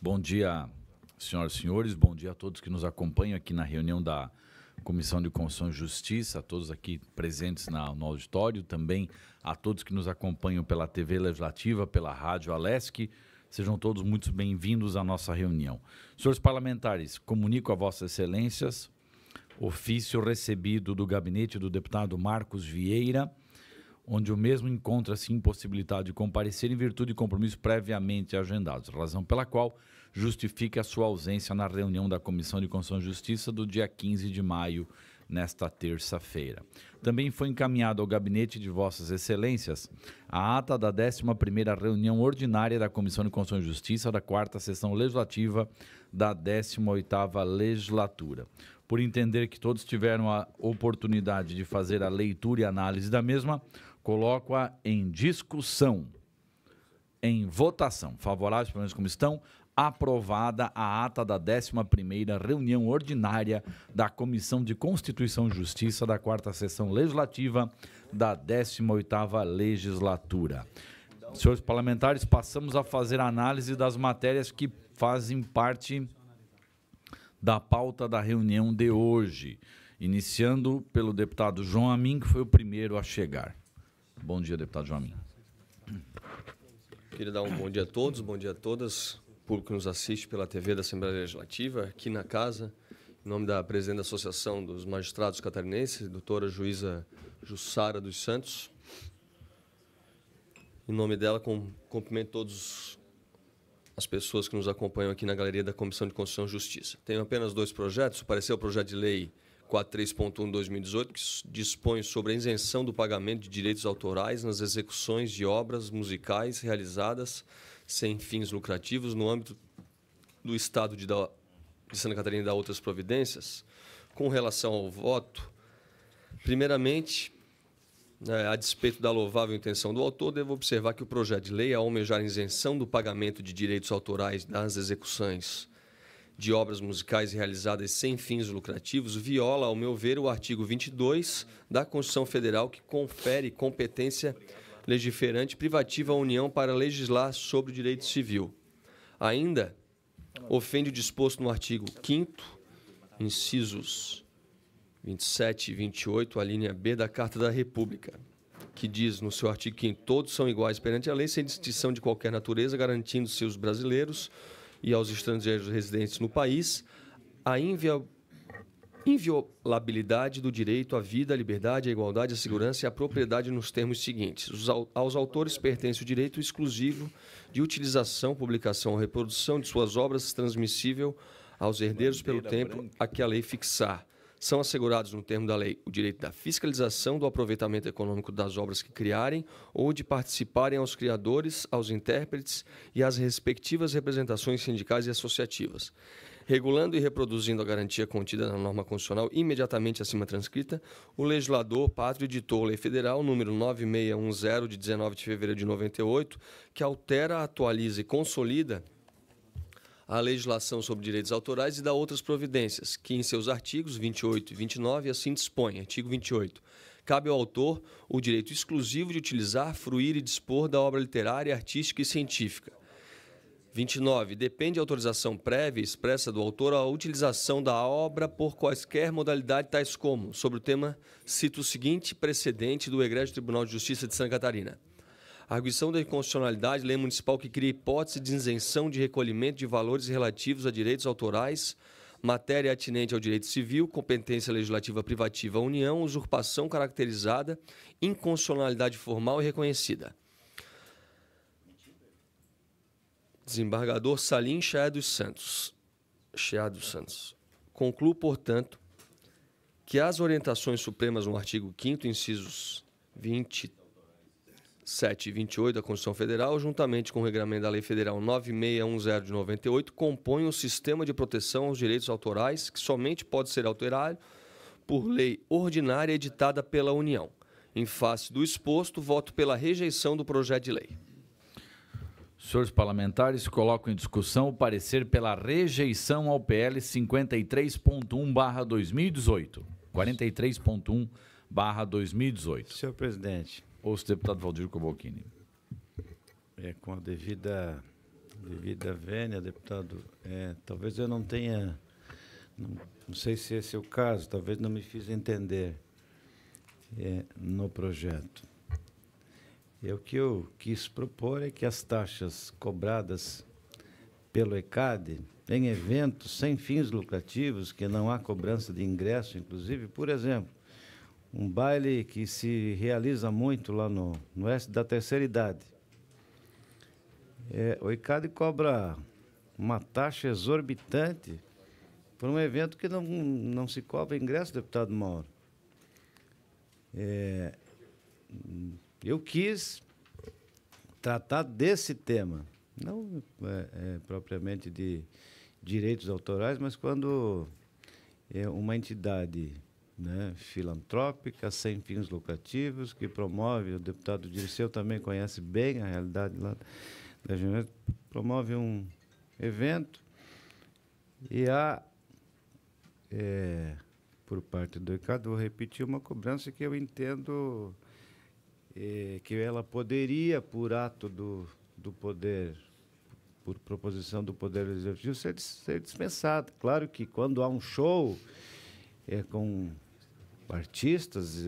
Bom dia, senhoras e senhores. Bom dia a todos que nos acompanham aqui na reunião da Comissão de Constituição e Justiça, a todos aqui presentes no auditório, também a todos que nos acompanham pela TV Legislativa, pela Rádio Alesc. Sejam todos muito bem-vindos à nossa reunião. Senhores parlamentares, comunico a vossas excelências ofício recebido do gabinete do deputado Marcos Vieira, onde o mesmo encontra-se impossibilitado de comparecer em virtude de compromissos previamente agendados, razão pela qual justifica a sua ausência na reunião da Comissão de Constituição e Justiça do dia 15 de maio, nesta terça-feira. Também foi encaminhado ao gabinete de vossas excelências a ata da 11ª reunião ordinária da Comissão de Constituição e Justiça da 4ª sessão legislativa da 18ª legislatura. Por entender que todos tiveram a oportunidade de fazer a leitura e análise da mesma, coloco-a em discussão, em votação. Favoráveis, pelo menos como estão, aprovada a ata da 11ª reunião ordinária da Comissão de Constituição e Justiça da 4ª sessão legislativa da 18ª legislatura. Senhores parlamentares, passamos a fazer a análise das matérias que fazem parte da pauta da reunião de hoje, iniciando pelo deputado João Amin, que foi o primeiro a chegar. Bom dia, deputado João Amin. Queria dar um bom dia a todos, bom dia a todas, público que nos assiste pela TV da Assembleia Legislativa, aqui na casa, em nome da presidente da Associação dos Magistrados Catarinenses, doutora juíza Jussara dos Santos. Em nome dela, cumprimento todas as pessoas que nos acompanham aqui na galeria da Comissão de Constituição e Justiça. Tenho apenas 2 projetos. Apareceu o projeto de lei 43.1/2018, que dispõe sobre a isenção do pagamento de direitos autorais nas execuções de obras musicais realizadas sem fins lucrativos no âmbito do Estado de Santa Catarina e da outras providências. Com relação ao voto, primeiramente, a despeito da louvável intenção do autor, devo observar que o projeto de lei, ao almejar a isenção do pagamento de direitos autorais nas execuções de obras musicais realizadas sem fins lucrativos, viola, ao meu ver, o artigo 22 da Constituição Federal, que confere competência legiferante privativa à União para legislar sobre o direito civil. Ainda ofende o disposto no artigo 5º, incisos 27 e 28, a linha B da Carta da República, que diz no seu artigo 5º, todos são iguais perante a lei, sem distinção de qualquer natureza, garantindo-se aos brasileiros e aos estrangeiros residentes no país a inviolabilidade do direito à vida, à liberdade, à igualdade, à segurança e à propriedade nos termos seguintes. Aos autores pertence o direito exclusivo de utilização, publicação ou reprodução de suas obras, transmissível aos herdeiros pelo tempo a que a lei fixar. São assegurados, no termo da lei, o direito da fiscalização do aproveitamento econômico das obras que criarem ou de participarem aos criadores, aos intérpretes e às respectivas representações sindicais e associativas. Regulando e reproduzindo a garantia contida na norma constitucional imediatamente acima transcrita, o legislador pátrio editou a Lei Federal número 9610, de 19 de fevereiro de 98, que altera, atualiza e consolida a legislação sobre direitos autorais e dá outras providências, que em seus artigos 28 e 29 assim dispõe. Artigo 28. Cabe ao autor o direito exclusivo de utilizar, fruir e dispor da obra literária, artística e científica. 29. Depende de autorização prévia e expressa do autor a utilização da obra por quaisquer modalidade, tais como, sobre o tema, cito o seguinte precedente do Egrégio Tribunal de Justiça de Santa Catarina. Arguição da inconstitucionalidade, lei municipal que cria hipótese de isenção de recolhimento de valores relativos a direitos autorais, matéria atinente ao direito civil, competência legislativa privativa à União, usurpação caracterizada, inconstitucionalidade formal e reconhecida. Desembargador Salim Chea dos Santos. Concluo, portanto, que as orientações supremas no artigo 5º, incisos 27 e 28 da Constituição Federal, juntamente com o regulamento da Lei Federal 9610 de 98, compõem o sistema de proteção aos direitos autorais, que somente pode ser alterado por lei ordinária editada pela União. Em face do exposto, voto pela rejeição do projeto de lei. Senhores parlamentares, coloco em discussão o parecer pela rejeição ao PL 53.1/2018. 43.1/2018. Senhor presidente. Ouço o deputado Valdir Cobalcini. Com a devida de vida vênia, deputado. Talvez eu não tenha, não sei se esse é o caso, talvez não me fiz entender no projeto. O que eu quis propor é que as taxas cobradas pelo ECAD em eventos sem fins lucrativos, que não há cobrança de ingresso, inclusive, por exemplo, um baile que se realiza muito lá no oeste da terceira idade. O ECAD cobra uma taxa exorbitante por um evento que não se cobra ingresso, deputado Mauro. Eu quis tratar desse tema, não propriamente de direitos autorais, mas quando uma entidade, né, filantrópica, sem fins lucrativos, que promove, o deputado Dirceu também conhece bem a realidade lá da Genésio, promove um evento e há, por parte do ECAD, vou repetir, uma cobrança que eu entendo que ela poderia, por ato do poder, por proposição do Poder Executivo, ser dispensada. Claro que quando há um show com artistas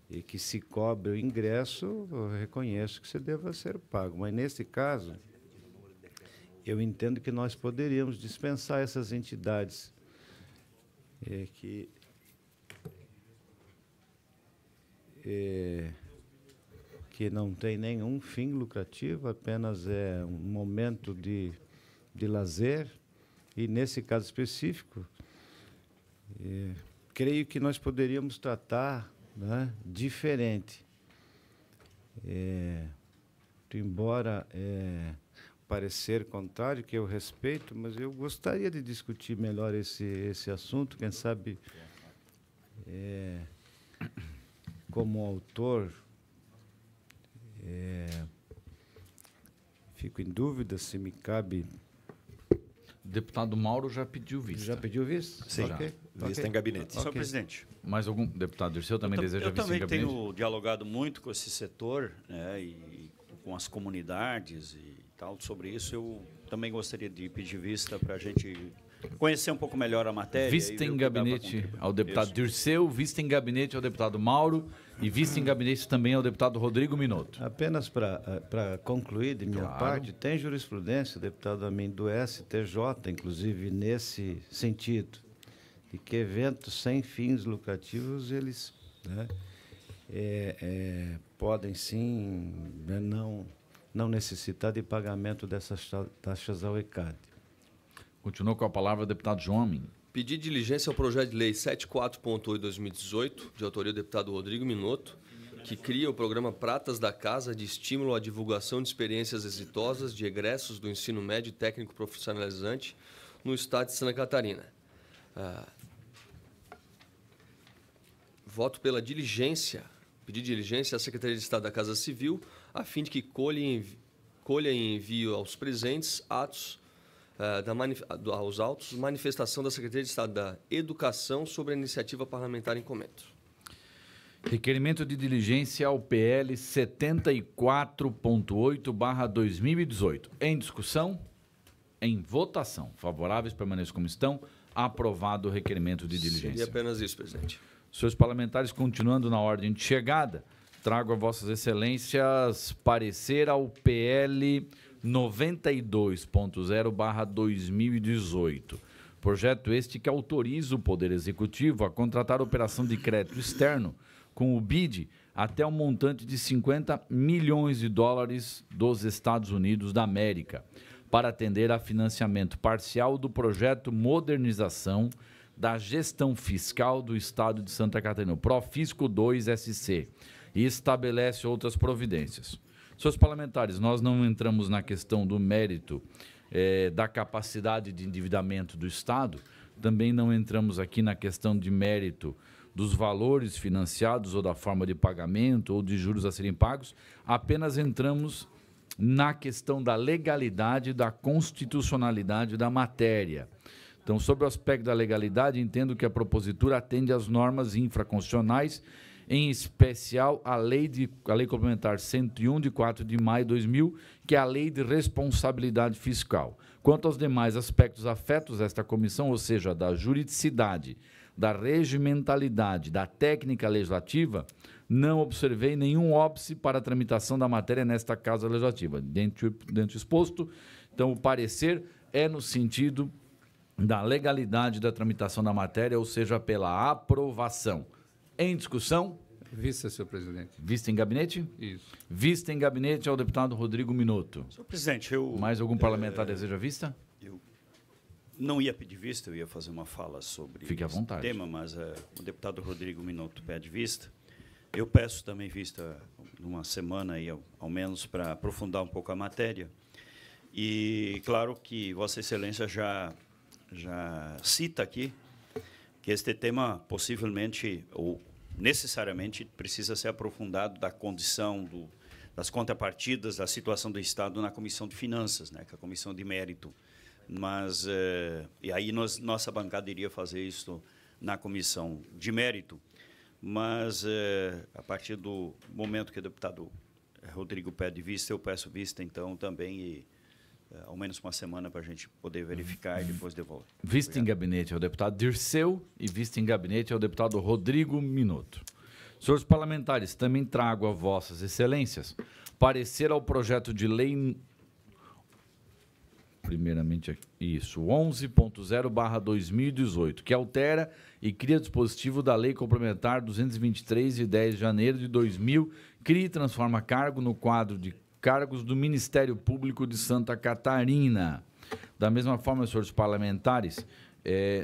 e que se cobre o ingresso, eu reconheço que você deva ser pago. Mas, nesse caso, eu entendo que nós poderíamos dispensar essas entidades que não tem nenhum fim lucrativo, apenas é um momento de lazer. E, nesse caso específico, creio que nós poderíamos tratar, né, diferente. Embora parecer contrário, que eu respeito, mas eu gostaria de discutir melhor esse assunto, quem sabe, como autor, fico em dúvida se me cabe. O deputado Mauro já pediu vista. Já pediu vista? Sim, vista em gabinete. Senhor presidente. Mais algum deputado Dirceu também deseja vista em gabinete? Eu também tenho dialogado muito com esse setor, né, e com as comunidades e tal, sobre isso. Eu também gostaria de pedir vista para a gente conhecer um pouco melhor a matéria. Vista em gabinete ao deputado Dirceu, vista em gabinete ao deputado Mauro e vista em gabinete também ao deputado Rodrigo Minotto. Apenas para concluir de minha parte, tem jurisprudência, deputado Amin, do STJ, inclusive nesse sentido, de que eventos sem fins lucrativos, eles, né, podem sim, né, não necessitar de pagamento dessas taxas ao ECAD. Continuou com a palavra o deputado João Amin. Pedir diligência ao projeto de lei 74.8/2018, de autoria do deputado Rodrigo Minotto, que cria o programa Pratas da Casa de estímulo à divulgação de experiências exitosas de egressos do ensino médio e técnico profissionalizante no estado de Santa Catarina. Voto pela diligência, pedir diligência à Secretaria de Estado da Casa Civil, a fim de que colha e envie aos presentes aos autos, manifestação da Secretaria de Estado da Educação sobre a iniciativa parlamentar em comento. Requerimento de diligência ao PL 74.8/2018. Em discussão? Em votação. Favoráveis, permaneçam como estão. Aprovado o requerimento de diligência. Seria apenas isso, presidente. Senhores parlamentares, continuando na ordem de chegada, trago a vossas excelências parecer ao PL 92.0/2018. Projeto este que autoriza o Poder Executivo a contratar operação de crédito externo com o BID até um montante de $50 milhões dos Estados Unidos da América, para atender a financiamento parcial do projeto Modernização da Gestão Fiscal do Estado de Santa Catarina, o Profisco 2SC, e estabelece outras providências. Senhores parlamentares, nós não entramos na questão do mérito da capacidade de endividamento do Estado, também não entramos aqui na questão de mérito dos valores financiados ou da forma de pagamento ou de juros a serem pagos, apenas entramos na questão da legalidade e da constitucionalidade da matéria. Então, sobre o aspecto da legalidade, entendo que a propositura atende às normas infraconstitucionais em especial a Lei Complementar 101, de 4 de maio de 2000, que é a Lei de Responsabilidade Fiscal. Quanto aos demais aspectos afetos desta comissão, ou seja, da juridicidade, da regimentalidade, da técnica legislativa, não observei nenhum óbice para a tramitação da matéria nesta Casa Legislativa. Dentro do exposto, então, o parecer é no sentido da legalidade da tramitação da matéria, ou seja, pela aprovação. Em discussão? Vista, senhor presidente. Vista em gabinete? Isso. Vista em gabinete ao deputado Rodrigo Minuto. Senhor presidente, eu... Mais algum parlamentar deseja vista? Eu não ia pedir vista, eu ia fazer uma fala sobre Fique à vontade. tema, mas o deputado Rodrigo Minuto pede vista. Eu peço também vista numa semana, aí, ao menos, para aprofundar um pouco a matéria. E, claro, que Vossa Excelência já cita aqui que este tema possivelmente ou necessariamente precisa ser aprofundado da condição das contrapartidas, da situação do Estado na Comissão de Finanças, né, que é a Comissão de Mérito. Mas, e aí nossa bancada iria fazer isso na Comissão de Mérito, mas a partir do momento que o deputado Rodrigo pede vista, eu peço vista, então, também, e ao menos uma semana para a gente poder verificar e depois devolve. Vista em gabinete ao deputado Dirceu e vista em gabinete ao deputado Rodrigo Minuto. Senhores parlamentares, também trago a vossas excelências parecer ao projeto de lei, primeiramente, isso, 11.0/2018, que altera e cria dispositivo da Lei Complementar 223, de 10 de janeiro de 2000, cria e transforma cargo no quadro de cargos do Ministério Público de Santa Catarina. Da mesma forma, senhores parlamentares,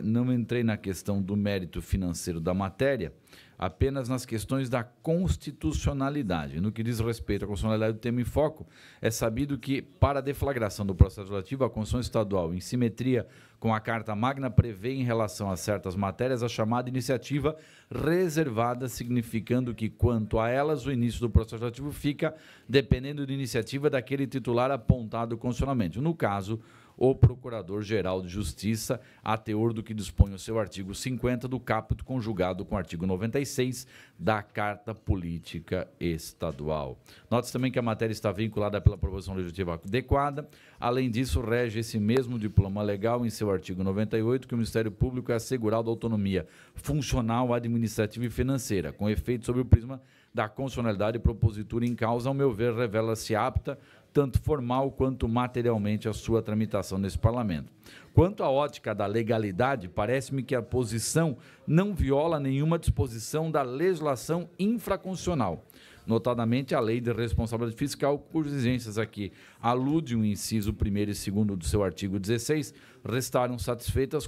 não entrei na questão do mérito financeiro da matéria, apenas nas questões da constitucionalidade. No que diz respeito à constitucionalidade do tema em foco, é sabido que, para a deflagração do processo legislativo, a Constituição Estadual, em simetria com a Carta Magna, prevê em relação a certas matérias a chamada iniciativa reservada, significando que, quanto a elas, o início do processo legislativo fica dependendo da iniciativa daquele titular apontado constitucionalmente. No caso, o Procurador-Geral de Justiça, a teor do que dispõe o seu artigo 50 do caput, conjugado com o artigo 96 da Carta Política Estadual. Note também que a matéria está vinculada pela proposição legislativa adequada. Além disso, rege esse mesmo diploma legal em seu artigo 98, que o Ministério Público é assegurado autonomia funcional, administrativa e financeira, com efeito sobre o prisma da constitucionalidade e propositura em causa, ao meu ver, revela-se apta, tanto formal quanto materialmente, a sua tramitação nesse parlamento. Quanto à ótica da legalidade, parece-me que a posição não viola nenhuma disposição da legislação infraconstitucional, notadamente a Lei de Responsabilidade Fiscal, cujas exigências aqui aludem o inciso 1º e 2º do seu artigo 16, restaram satisfeitas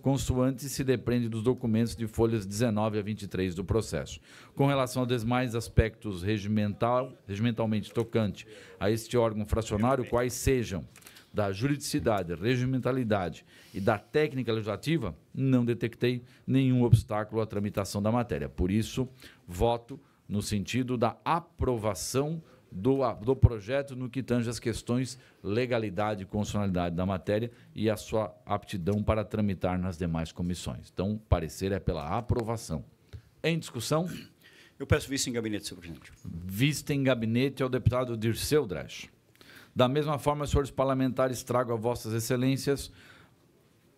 consoante se depende dos documentos de folhas 19 a 23 do processo. Com relação aos demais aspectos regimentalmente tocante a este órgão fracionário, quais sejam da juridicidade, regimentalidade e da técnica legislativa, não detectei nenhum obstáculo à tramitação da matéria. Por isso, voto no sentido da aprovação do projeto no que tange as questões legalidade e constitucionalidade da matéria e a sua aptidão para tramitar nas demais comissões. Então, o parecer é pela aprovação. Em discussão? Eu peço vista em gabinete, senhor presidente. Vista em gabinete ao deputado Dirceu Dresch. Da mesma forma, senhores parlamentares, trago a vossas excelências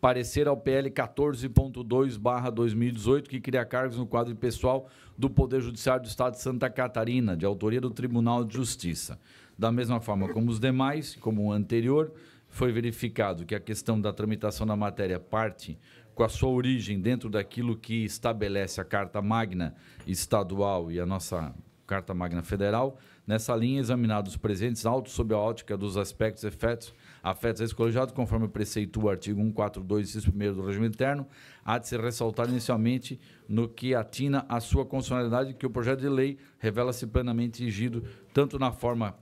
parecer ao PL 14.2/2018, que cria cargos no quadro de pessoal do Poder Judiciário do Estado de Santa Catarina, de autoria do Tribunal de Justiça. Da mesma forma como os demais, como o anterior, foi verificado que a questão da tramitação da matéria parte com a sua origem dentro daquilo que estabelece a Carta Magna Estadual e a nossa Carta Magna Federal. Nessa linha, examinados os presentes autos sob a ótica dos aspectos afetos a esse colegiado, conforme preceitua o artigo 142, inciso 1º do regimento interno, há de ser ressaltado inicialmente no que atina à sua constitucionalidade, que o projeto de lei revela-se plenamente exigido, tanto na forma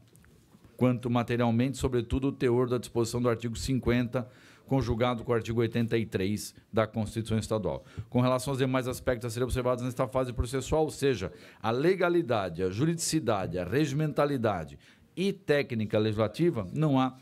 quanto materialmente, sobretudo o teor da disposição do artigo 50, conjugado com o artigo 83 da Constituição Estadual. Com relação aos demais aspectos a serem observados nesta fase processual, ou seja, a legalidade, a juridicidade, a regimentalidade e técnica legislativa, não há,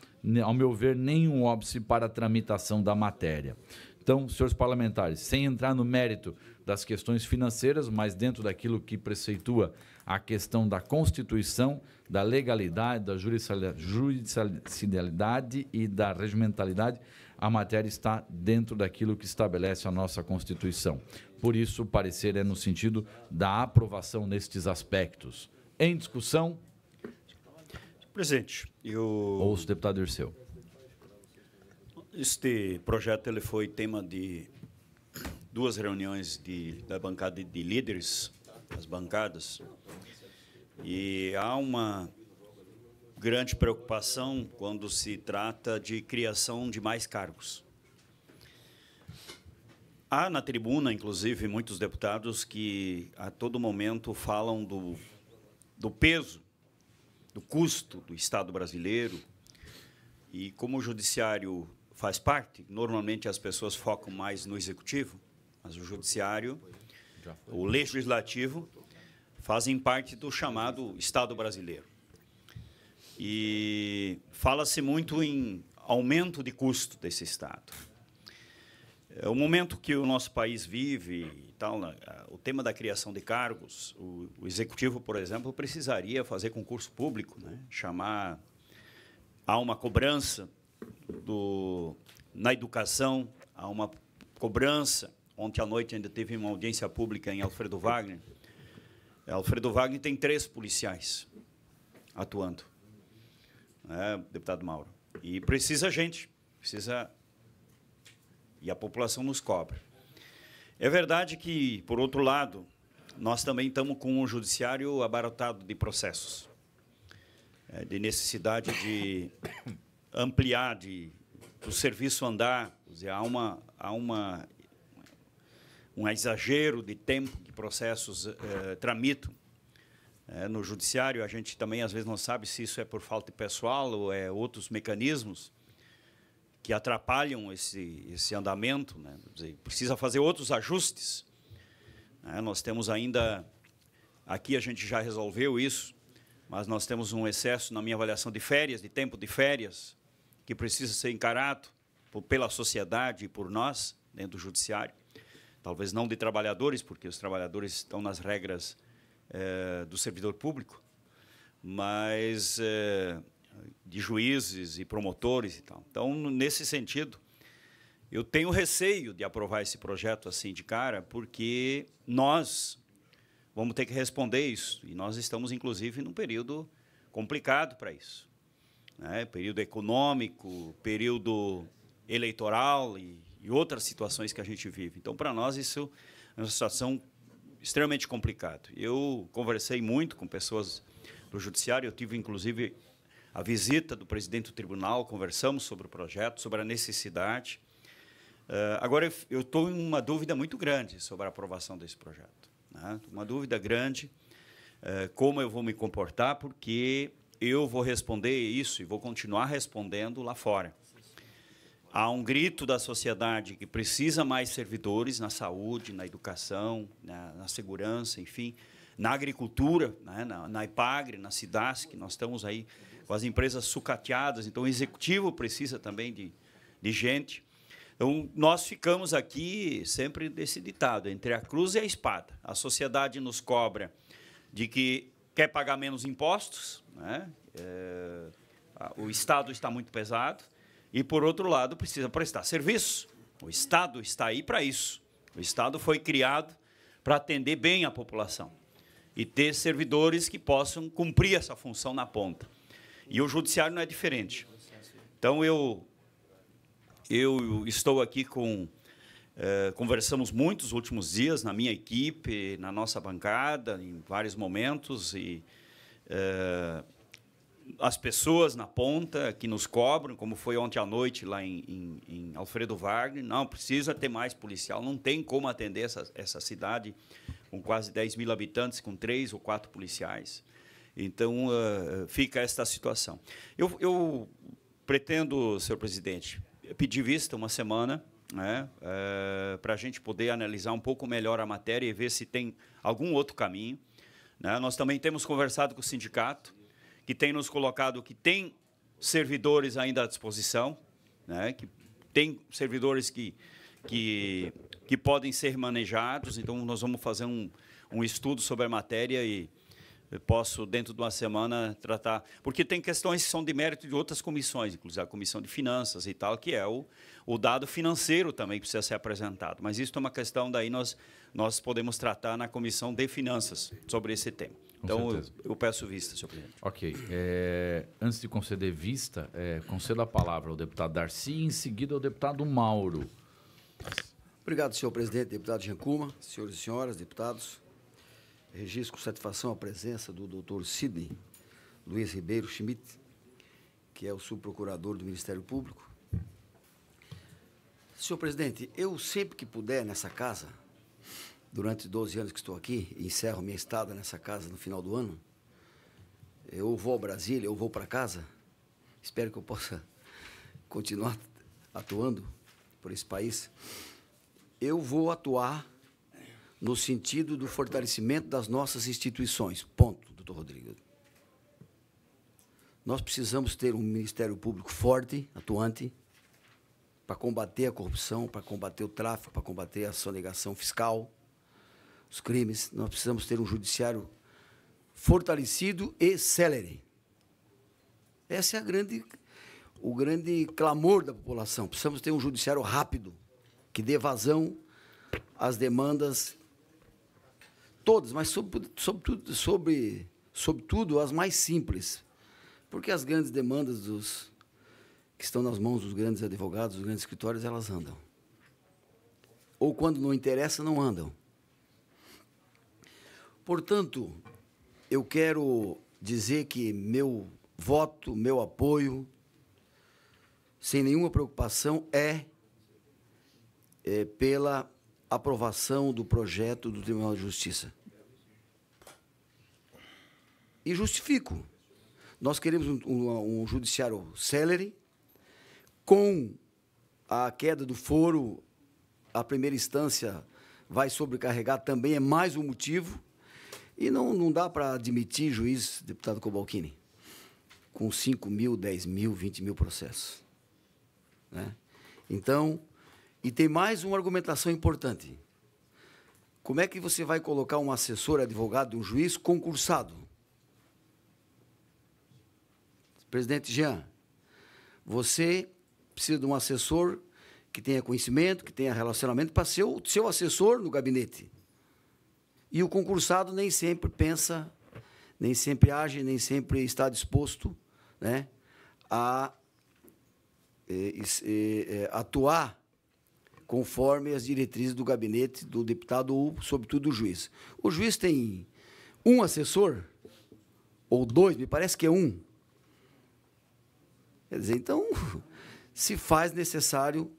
ao meu ver, nenhum óbice para a tramitação da matéria. Então, senhores parlamentares, sem entrar no mérito das questões financeiras, mas dentro daquilo que preceitua a questão da Constituição, da legalidade, da judicialidade e da regimentalidade, a matéria está dentro daquilo que estabelece a nossa Constituição. Por isso, o parecer é no sentido da aprovação nestes aspectos. Em discussão? Presidente, Ouço o deputado Dirceu. Este projeto ele foi tema de 2 reuniões da bancada de líderes, as bancadas, e há uma grande preocupação quando se trata de criação de mais cargos. Há na tribuna, inclusive, muitos deputados que a todo momento falam do peso, do custo do Estado brasileiro, e como o judiciário faz parte, normalmente as pessoas focam mais no executivo, mas o judiciário, o legislativo, fazem parte do chamado Estado brasileiro. E fala-se muito em aumento de custo desse Estado. O momento que o nosso país vive, e tal, o tema da criação de cargos, o executivo, por exemplo, precisaria fazer concurso público, né? Há uma cobrança na educação, há uma cobrança. Ontem à noite ainda teve uma audiência pública em Alfredo Wagner. Alfredo Wagner tem 3 policiais atuando, né, deputado Mauro? E precisa gente, e a população nos cobra. É verdade que, por outro lado, nós também estamos com um judiciário abarrotado de processos, de necessidade de ampliar, do serviço andar. Quer dizer, há um exagero de tempo que processos tramitam. No judiciário, a gente também, às vezes, não sabe se isso é por falta de pessoal ou é outros mecanismos que atrapalham esse andamento, né? Quer dizer, precisa fazer outros ajustes. Nós temos ainda, aqui a gente já resolveu isso, mas nós temos um excesso, na minha avaliação, de férias, de tempo de férias, que precisa ser encarado pela sociedade e por nós, dentro do judiciário. Talvez não de trabalhadores, porque os trabalhadores estão nas regras do servidor público, mas de juízes e promotores e tal. Então, nesse sentido, eu tenho receio de aprovar esse projeto assim de cara, porque nós vamos ter que responder isso, e nós estamos, inclusive, num período complicado para isso, né? Período econômico, período eleitoral e outras situações que a gente vive. Então, para nós, isso é uma situação extremamente complicada. Eu conversei muito com pessoas do judiciário, eu tive, inclusive, a visita do presidente do tribunal, conversamos sobre o projeto, sobre a necessidade. Agora, eu estou em uma dúvida muito grande sobre a aprovação desse projeto, né? Uma dúvida grande, como eu vou me comportar, porque eu vou responder isso e vou continuar respondendo lá fora. Há um grito da sociedade que precisa mais servidores na saúde, na educação, na segurança, enfim, na agricultura, né, na IPAGRE, na SIDASC, nós estamos aí com as empresas sucateadas, então o executivo precisa também de gente. Então, nós ficamos aqui sempre desse ditado, entre a cruz e a espada. A sociedade nos cobra de que quer pagar menos impostos, né? O Estado está muito pesado, e, por outro lado, precisa prestar serviço. O Estado está aí para isso. O Estado foi criado para atender bem a população e ter servidores que possam cumprir essa função na ponta. E o judiciário não é diferente. Então, eu estou aqui conversamos muito nos últimos dias, na minha equipe, na nossa bancada, em vários momentos, e as pessoas na ponta que nos cobram, como foi ontem à noite lá em Alfredo Wagner, não, precisa ter mais policial, não tem como atender essa cidade com quase 10 mil habitantes, com 3 ou 4 policiais. Então, fica esta situação. Eu pretendo, senhor presidente, pedir vista uma semana, né, para a gente poder analisar um pouco melhor a matéria e ver se tem algum outro caminho, né? Nós também temos conversado com o sindicato, que tem nos colocado que tem servidores ainda à disposição, né, que tem servidores que que podem ser manejados. Então, nós vamos fazer um estudo sobre a matéria e eu posso, dentro de uma semana, tratar... Porque tem questões que são de mérito de outras comissões, inclusive a Comissão de Finanças e tal, que é o dado financeiro também que precisa ser apresentado. Mas isso é uma questão, daí nós podemos tratar na Comissão de Finanças sobre esse tema. Então, eu peço vista, senhor presidente. Ok. Antes de conceder vista, concedo a palavra ao deputado Darcy e, em seguida, ao deputado Mauro. Obrigado, senhor presidente, deputado Giancuma, senhores e senhoras, deputados. Registro com satisfação a presença do doutor Sidney Luiz Ribeiro Schmidt, que é o subprocurador do Ministério Público. Senhor presidente, eu sempre que puder nessa casa, durante 12 anos que estou aqui, e encerro minha estada nessa casa no final do ano, eu vou a Brasília, eu vou para casa, espero que eu possa continuar atuando por esse país, eu vou atuar no sentido do fortalecimento das nossas instituições. Ponto, doutor Rodrigo. Nós precisamos ter um Ministério Público forte, atuante, para combater a corrupção, para combater o tráfico, para combater a sonegação fiscal, os crimes. Nós precisamos ter um judiciário fortalecido e célere. Esse é o grande clamor da população. Precisamos ter um judiciário rápido, que dê vazão às demandas todas, mas sobretudo as mais simples, porque as grandes demandas que estão nas mãos dos grandes advogados, dos grandes escritórios, elas andam. Ou quando não interessa, não andam. Portanto, eu quero dizer que meu voto, meu apoio, sem nenhuma preocupação, pela aprovação do projeto do Tribunal de Justiça. E justifico. Nós queremos um judiciário célere, com a queda do foro, a primeira instância vai sobrecarregar, também é mais um motivo, e não dá para admitir juiz, deputado Cobalcini, com 5 mil, 10 mil, 20 mil processos. Né? Então, e tem mais uma argumentação importante. Como é que você vai colocar um assessor advogado de um juiz concursado? Presidente Jean, você precisa de um assessor que tenha conhecimento, que tenha relacionamento, para ser o seu assessor no gabinete. E o concursado nem sempre pensa, nem sempre age, nem sempre está disposto, né, a atuar conforme as diretrizes do gabinete do deputado ou, sobretudo, do juiz. O juiz tem um assessor, ou dois, me parece que é um. Quer dizer, então, se faz necessário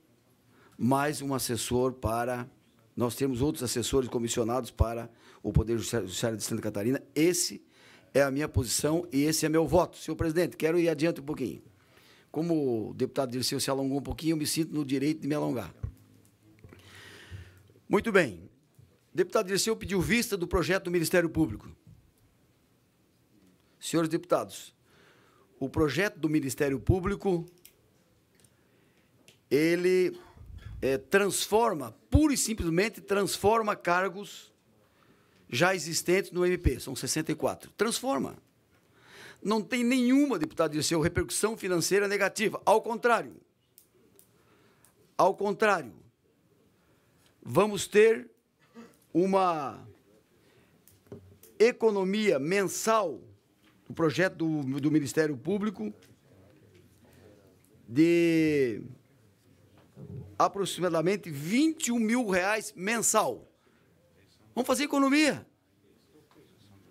mais um assessor para... Nós temos outros assessores comissionados para o Poder Judiciário de Santa Catarina. Esse é a minha posição e esse é meu voto. Senhor presidente, quero ir adiante um pouquinho. Como o deputado Dirceu se alongou um pouquinho, eu me sinto no direito de me alongar. Muito bem. O deputado Dirceu pediu vista do projeto do Ministério Público. Senhores deputados, o projeto do Ministério Público, ele transforma, pura e simplesmente transforma cargos já existentes no MP, são 64. Transforma. Não tem nenhuma, deputado Dirceu, repercussão financeira negativa. Ao contrário. Ao contrário. Vamos ter uma economia mensal do projeto do Ministério Público de aproximadamente R$21 mil mensal. Vamos fazer economia.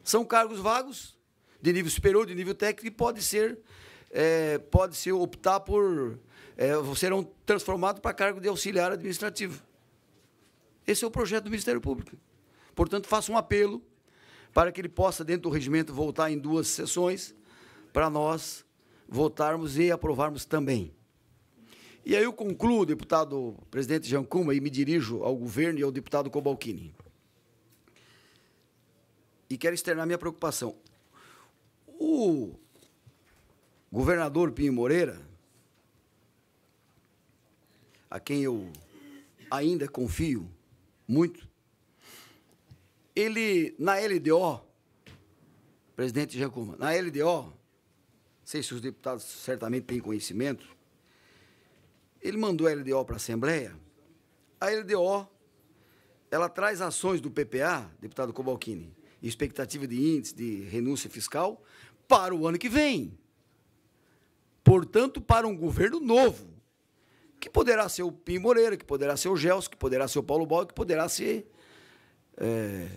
São cargos vagos, de nível superior, de nível técnico, e pode-se optar por... serão transformados para cargo de auxiliar administrativo. Esse é o projeto do Ministério Público. Portanto, faço um apelo para que ele possa, dentro do regimento, voltar em 2 sessões, para nós votarmos e aprovarmos também. E aí eu concluo, deputado presidente Giancuma, e me dirijo ao governo e ao deputado Cobalcini. E quero externar minha preocupação. O governador Pinho Moreira, a quem eu ainda confio muito, ele, na LDO, presidente Jacoma, na LDO, não sei se os deputados certamente têm conhecimento, ele mandou a LDO para a Assembleia. A LDO, ela traz ações do PPA, deputado Cobalcini, expectativa de índice de renúncia fiscal, para o ano que vem. Portanto, para um governo novo, que poderá ser o Pim Moreira, que poderá ser o Gelson, que poderá ser o Paulo Bal, que poderá ser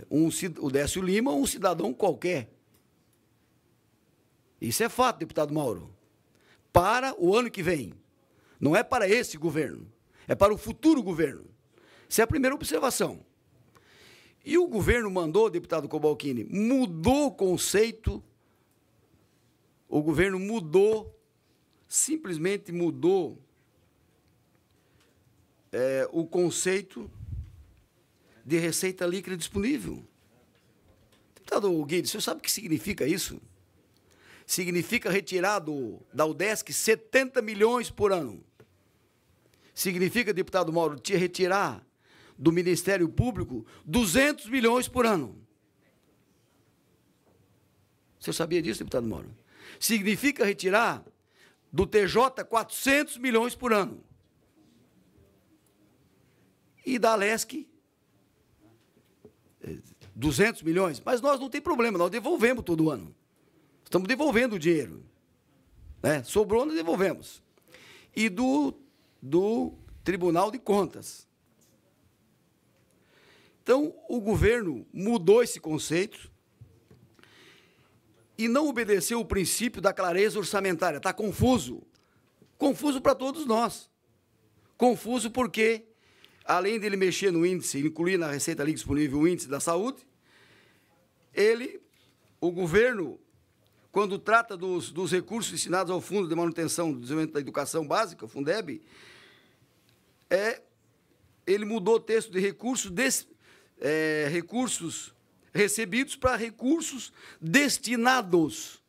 o Décio Lima, um cidadão qualquer. Isso é fato, deputado Mauro. Para o ano que vem. Não é para esse governo, é para o futuro governo. Essa é a primeira observação. E o governo mandou, deputado Cobalcini, mudou o conceito, o governo mudou, simplesmente mudou o conceito de receita líquida disponível. Deputado Guedes, o senhor sabe o que significa isso? Significa retirar da UDESC 70 milhões por ano. Significa, deputado Mauro, retirar do Ministério Público 200 milhões por ano. O senhor sabia disso, deputado Mauro? Significa retirar do TJ 400 milhões por ano. E da Alesc 200 milhões. Mas nós não tem problema, nós devolvemos todo ano. Estamos devolvendo o dinheiro. Né? Sobrou, nós devolvemos. E do Tribunal de Contas. Então, o governo mudou esse conceito e não obedeceu o princípio da clareza orçamentária. Está confuso. Confuso para todos nós. Confuso porque, além dele mexer no índice, incluir na receita líquida disponível o índice da saúde, o governo, quando trata dos recursos destinados ao Fundo de Manutenção do Desenvolvimento da Educação Básica, o Fundeb, ele mudou o texto de recursos recebidos para recursos destinados.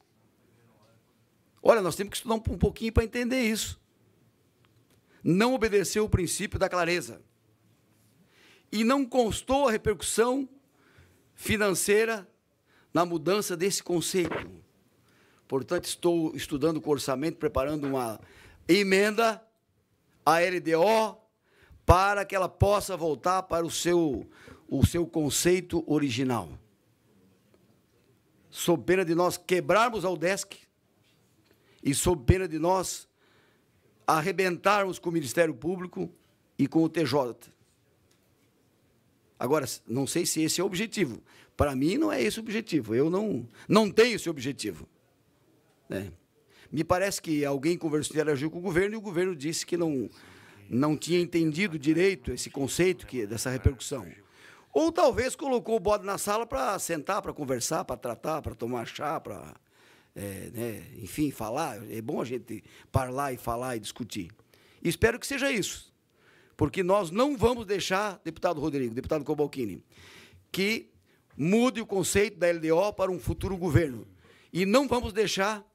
Olha, nós temos que estudar um pouquinho para entender isso. Não obedeceu o princípio da clareza. E não constou a repercussão financeira na mudança desse conceito. Portanto, estou estudando com o orçamento, preparando uma emenda à LDO para que ela possa voltar para o seu conceito original. Sob pena de nós quebrarmos a UDESC e sob pena de nós arrebentarmos com o Ministério Público e com o TJ. Agora, não sei se esse é o objetivo. Para mim, não é esse o objetivo. Eu não tenho esse objetivo. Né? Me parece que alguém conversou, interagiu com o governo e o governo disse que não tinha entendido direito esse conceito dessa repercussão. Ou talvez colocou o bode na sala para sentar, para conversar, para tratar, para tomar chá, para, enfim, falar. É bom a gente falar e discutir. E espero que seja isso, porque nós não vamos deixar, deputado Rodrigo, deputado Cobalcini, que mude o conceito da LDO para um futuro governo. E não vamos deixar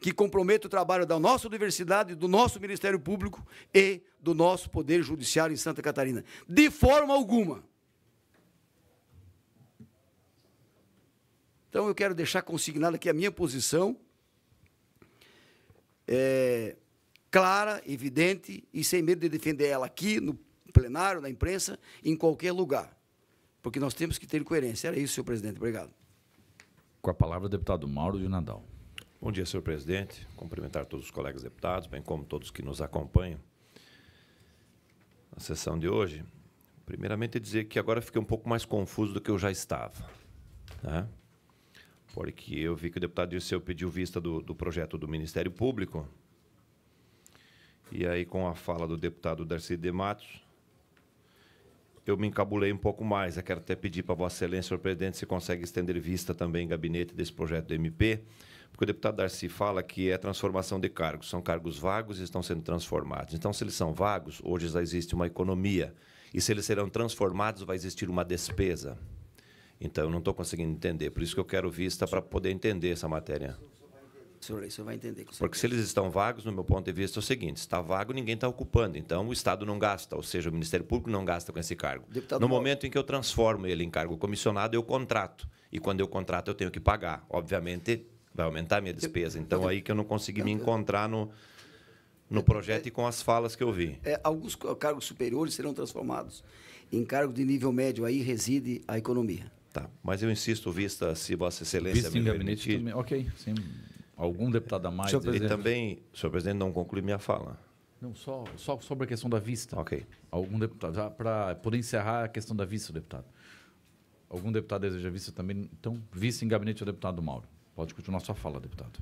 que comprometa o trabalho da nossa universidade, do nosso Ministério Público e do nosso Poder Judiciário em Santa Catarina. De forma alguma. Então, eu quero deixar consignado aqui a minha posição, clara, evidente, e sem medo de defender ela aqui, no plenário, na imprensa, em qualquer lugar. Porque nós temos que ter coerência. Era isso, senhor presidente. Obrigado. Com a palavra, o deputado Mauro de Nadal. Bom dia, senhor presidente. Cumprimentar todos os colegas deputados, bem como todos que nos acompanham na sessão de hoje. Primeiramente, dizer que agora fiquei um pouco mais confuso do que eu já estava, né? Porque eu vi que o deputado Dirceu pediu vista do projeto do Ministério Público, e aí, com a fala do deputado Darcy de Matos, eu me encabulei um pouco mais. Eu quero até pedir para Vossa Excelência, senhor presidente, se consegue estender vista também em gabinete desse projeto do MP, porque o deputado Darcy fala que é transformação de cargos. São cargos vagos e estão sendo transformados. Então, se eles são vagos, hoje já existe uma economia. E se eles serão transformados, vai existir uma despesa. Então, eu não estou conseguindo entender. Por isso que eu quero vista para poder entender essa matéria. senhor vai entender. Porque se eles estão vagos, no meu ponto de vista, é o seguinte: está vago, ninguém está ocupando. Então, o Estado não gasta, ou seja, o Ministério Público não gasta com esse cargo. No momento em que eu transformo ele em cargo comissionado, eu contrato. E quando eu contrato, eu tenho que pagar. Obviamente, vai aumentar a minha despesa. Então, aí que eu não consegui me encontrar no projeto e com as falas que eu vi. Alguns cargos superiores serão transformados em cargo de nível médio. Aí reside a economia. Tá, mas eu insisto, se Vossa Excelência me permitir. Também. Ok, sim. Algum deputado a mais? E também, senhor presidente, não conclui minha fala. Não, só sobre a questão da vista. Ok. Algum deputado, já para poder encerrar a questão da vista, deputado. Algum deputado deseja vista também? Então, vista em gabinete do deputado Mauro. Pode continuar sua fala, deputado.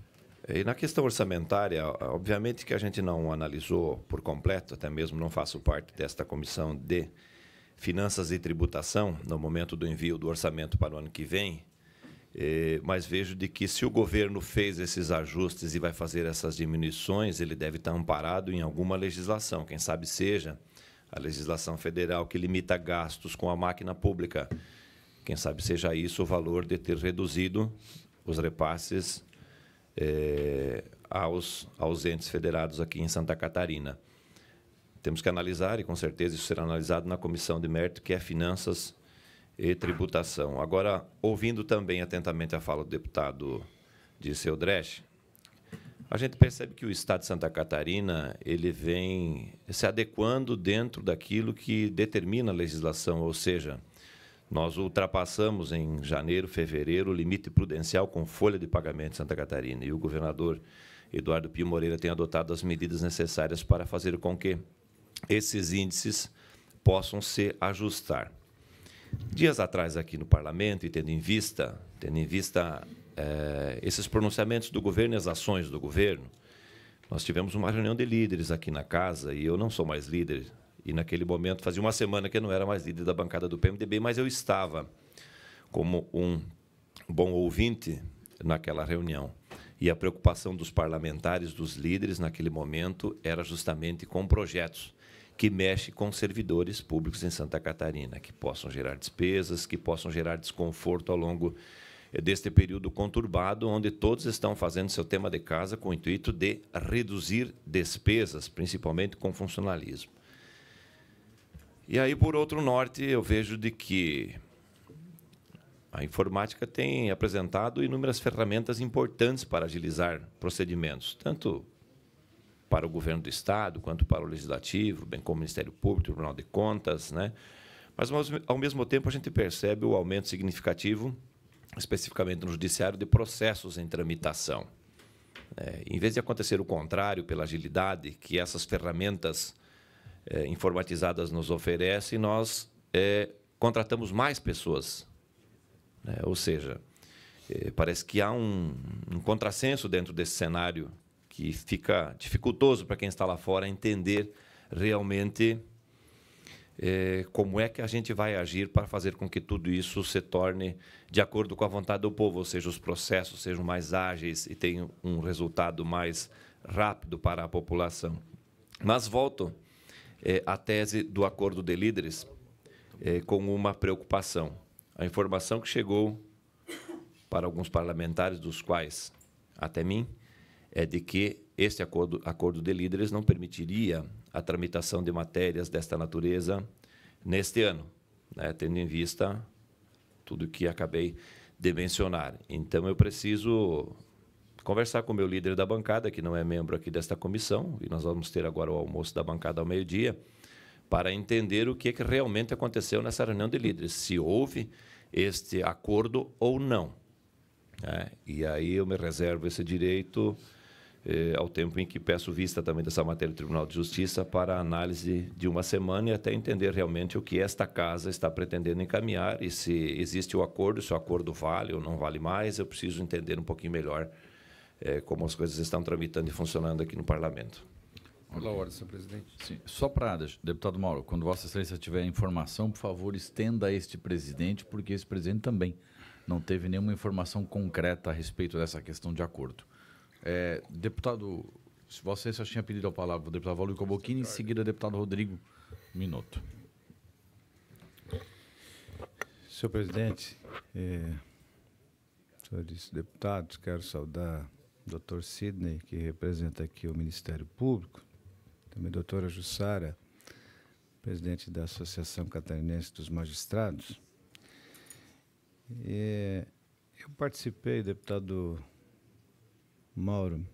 E na questão orçamentária, obviamente que a gente não analisou por completo, até mesmo não faço parte desta comissão de Finanças e Tributação, no momento do envio do orçamento para o ano que vem, mas vejo de que se o governo fez esses ajustes e vai fazer essas diminuições, ele deve estar amparado em alguma legislação, quem sabe seja a legislação federal que limita gastos com a máquina pública, quem sabe seja isso o valor de ter reduzido os repasses aos entes federados aqui em Santa Catarina. Temos que analisar, e com certeza isso será analisado na comissão de mérito, que é Finanças e Tributação. Agora, ouvindo também atentamente a fala do deputado Dirceu Dresch, a gente percebe que o Estado de Santa Catarina ele vem se adequando dentro daquilo que determina a legislação, ou seja, nós ultrapassamos em janeiro, fevereiro, o limite prudencial com folha de pagamento de Santa Catarina, e o governador Eduardo Pio Moreira tem adotado as medidas necessárias para fazer com que esses índices possam se ajustar. Dias atrás, aqui no Parlamento, e tendo em vista esses pronunciamentos do governo e as ações do governo, nós tivemos uma reunião de líderes aqui na casa, e eu não sou mais líder, e naquele momento fazia uma semana que eu não era mais líder da bancada do PMDB, mas eu estava como um bom ouvinte naquela reunião. E a preocupação dos parlamentares, dos líderes, naquele momento, era justamente com projetos que mexem com servidores públicos em Santa Catarina, que possam gerar despesas, que possam gerar desconforto ao longo deste período conturbado, onde todos estão fazendo seu tema de casa com o intuito de reduzir despesas, principalmente com funcionalismo. E aí, por outro norte, eu vejo de que a informática tem apresentado inúmeras ferramentas importantes para agilizar procedimentos, tanto para o governo do Estado, quanto para o Legislativo, bem como o Ministério Público, o Tribunal de Contas, né? Mas, ao mesmo tempo, a gente percebe o aumento significativo, especificamente no Judiciário, de processos em tramitação. Em vez de acontecer o contrário, pela agilidade que essas ferramentas informatizadas nos oferecem, nós contratamos mais pessoas. Ou seja, parece que há um contrassenso dentro desse cenário que fica dificultoso para quem está lá fora entender realmente como é que a gente vai agir para fazer com que tudo isso se torne de acordo com a vontade do povo, ou seja, os processos sejam mais ágeis e tenham um resultado mais rápido para a população. Mas volto à tese do acordo de líderes com uma preocupação. A informação que chegou para alguns parlamentares, dos quais até mim, é de que este acordo de líderes não permitiria a tramitação de matérias desta natureza neste ano, tendo em vista tudo o que acabei de mencionar. Então, eu preciso conversar com o meu líder da bancada, que não é membro aqui desta comissão, e nós vamos ter agora o almoço da bancada ao meio-dia, para entender o que realmente aconteceu nessa reunião de líderes, se houve este acordo ou não. E aí eu me reservo esse direito ao tempo em que peço vista também dessa matéria do Tribunal de Justiça para análise de uma semana e até entender realmente o que esta casa está pretendendo encaminhar e se existe o acordo, se o acordo vale ou não vale mais, eu preciso entender um pouquinho melhor como as coisas estão tramitando e funcionando aqui no Parlamento. Pela ordem, senhor presidente. Sim. Só para, deputado Mauro, quando Vossa Excelência tiver informação, por favor, estenda a este presidente, porque esse presidente também não teve nenhuma informação concreta a respeito dessa questão de acordo. Deputado, se Vossa Excelência tinha pedido a palavra, o deputado Valdir Coboquini, em seguida, o deputado Rodrigo Minotto. Senhor presidente, senhores deputados, quero saudar doutor Sidney, que representa aqui o Ministério Público, também a doutora Jussara, presidente da Associação Catarinense dos Magistrados. Eu participei, deputado Mauro,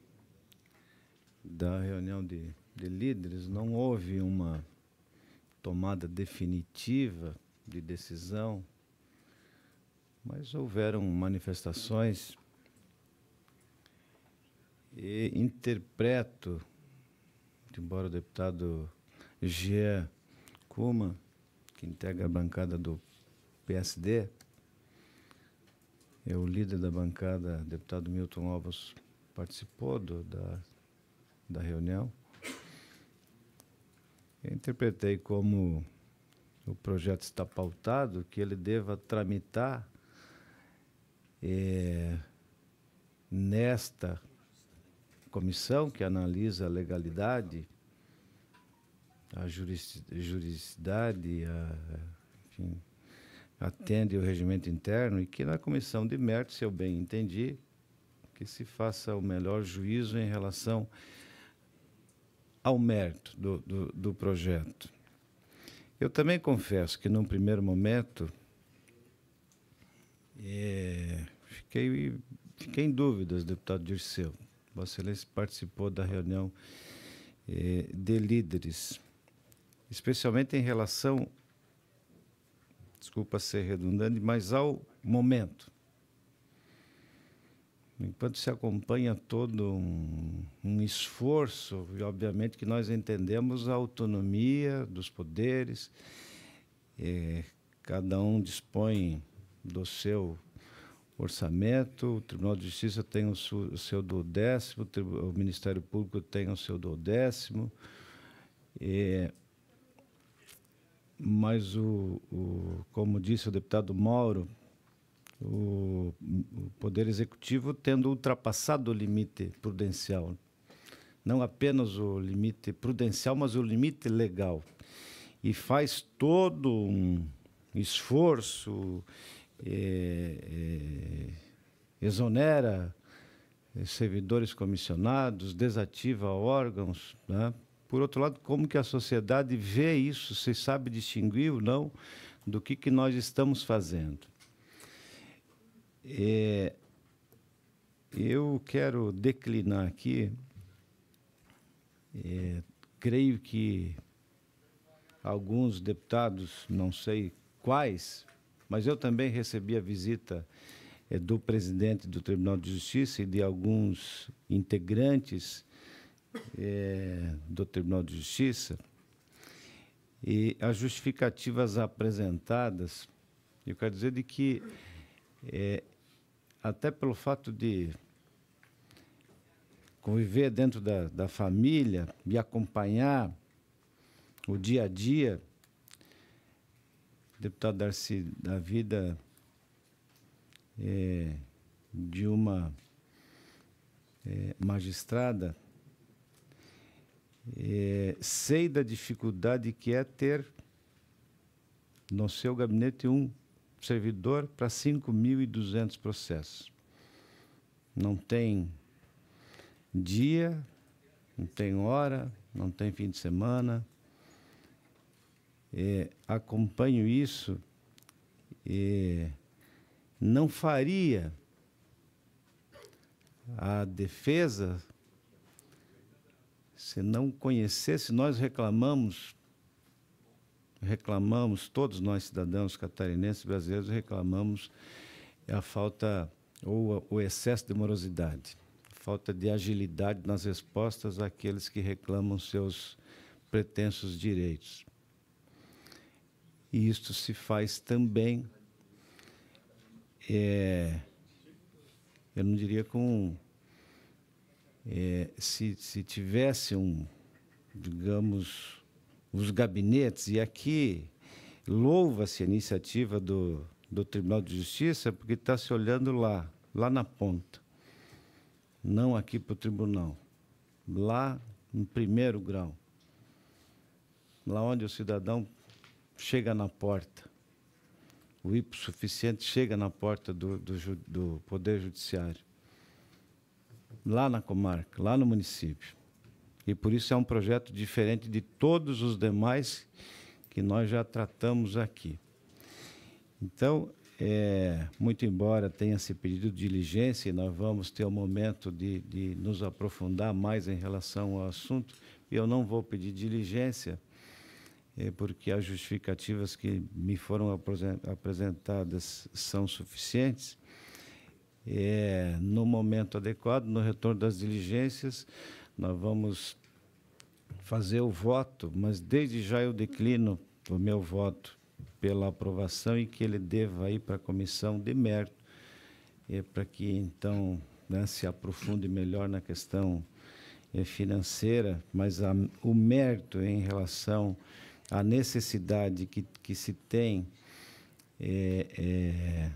da reunião de líderes. Não houve uma tomada definitiva de decisão, mas houveram manifestações e interpreto, embora o deputado Jean Kuma, que integra a bancada do PSD, o líder da bancada, deputado Milton Alves, participou da reunião. Eu interpretei como o projeto está pautado, que ele deva tramitar nesta comissão que analisa a legalidade, a juridicidade, enfim, atende o regimento interno, e que na comissão de mérito, se eu bem entendi, que se faça o melhor juízo em relação ao mérito do projeto. Eu também confesso que, num primeiro momento, fiquei em dúvidas, deputado Dirceu. Vossa Excelência participou da reunião de líderes, especialmente em relação, desculpa ser redundante, mas ao momento. Enquanto se acompanha todo um esforço, e obviamente que nós entendemos a autonomia dos poderes, cada um dispõe do seu orçamento, o Tribunal de Justiça tem o seu 12º, o Ministério Público tem o seu 12º, mas, como disse o deputado Mauro, o Poder Executivo tendo ultrapassado o limite prudencial, não apenas o limite prudencial, mas o limite legal, e faz todo um esforço, exonera servidores comissionados, desativa órgãos, né? Por outro lado, como que a sociedade vê isso? Se sabe distinguir ou não do que nós estamos fazendo? Eu quero declinar aqui, creio que alguns deputados, não sei quais, mas eu também recebi a visita do presidente do Tribunal de Justiça e de alguns integrantes do Tribunal de Justiça, e as justificativas apresentadas, eu quero dizer de que até pelo fato de conviver dentro da família e acompanhar o dia a dia, deputado Darcy, da vida de uma magistrada, sei da dificuldade que é ter no seu gabinete um servidor para 5.200 processos. Não tem dia, não tem hora, não tem fim de semana. Acompanho isso e não faria a defesa se não conhecesse. Nós reclamamos, todos nós cidadãos catarinenses brasileiros reclamamos a falta ou o excesso de morosidade, falta de agilidade nas respostas àqueles que reclamam seus pretensos direitos. E isto se faz também, eu não diria com... se tivesse digamos, os gabinetes, e aqui louva-se a iniciativa do Tribunal de Justiça, porque está se olhando lá na ponta, não aqui para o tribunal, lá em primeiro grau, lá onde o cidadão chega na porta, o hipossuficiente chega na porta do Poder Judiciário. lá na comarca, lá no município. E por isso é um projeto diferente de todos os demais que nós já tratamos aqui. Então, muito embora tenha se pedido diligência, e nós vamos ter um momento de nos aprofundar mais em relação ao assunto, eu não vou pedir diligência, porque as justificativas que me foram apresentadas são suficientes. No momento adequado, no retorno das diligências, nós vamos fazer o voto, mas desde já eu declino o meu voto pela aprovação e que ele deva ir para a comissão de mérito, para que, então, né, se aprofunde melhor na questão financeira, mas o mérito em relação à necessidade que se tem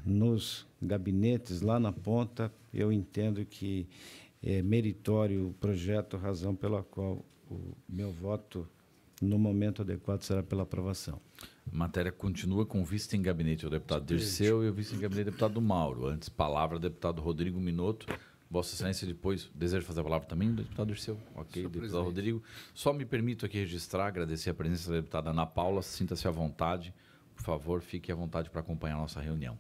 nos gabinetes lá na ponta, eu entendo que é meritório o projeto, razão pela qual o meu voto, no momento adequado, será pela aprovação. A matéria continua com vice em gabinete o deputado Dirceu e o vice em gabinete deputado Mauro. Antes, palavra deputado Rodrigo Minotto. Vossa Excelência, depois, deseja fazer a palavra também, deputado Dirceu? Ok, deputado presidente. Rodrigo. Só me permito aqui registrar, agradecer a presença da deputada Ana Paula. Sinta-se à vontade. Por favor, fique à vontade para acompanhar a nossa reunião.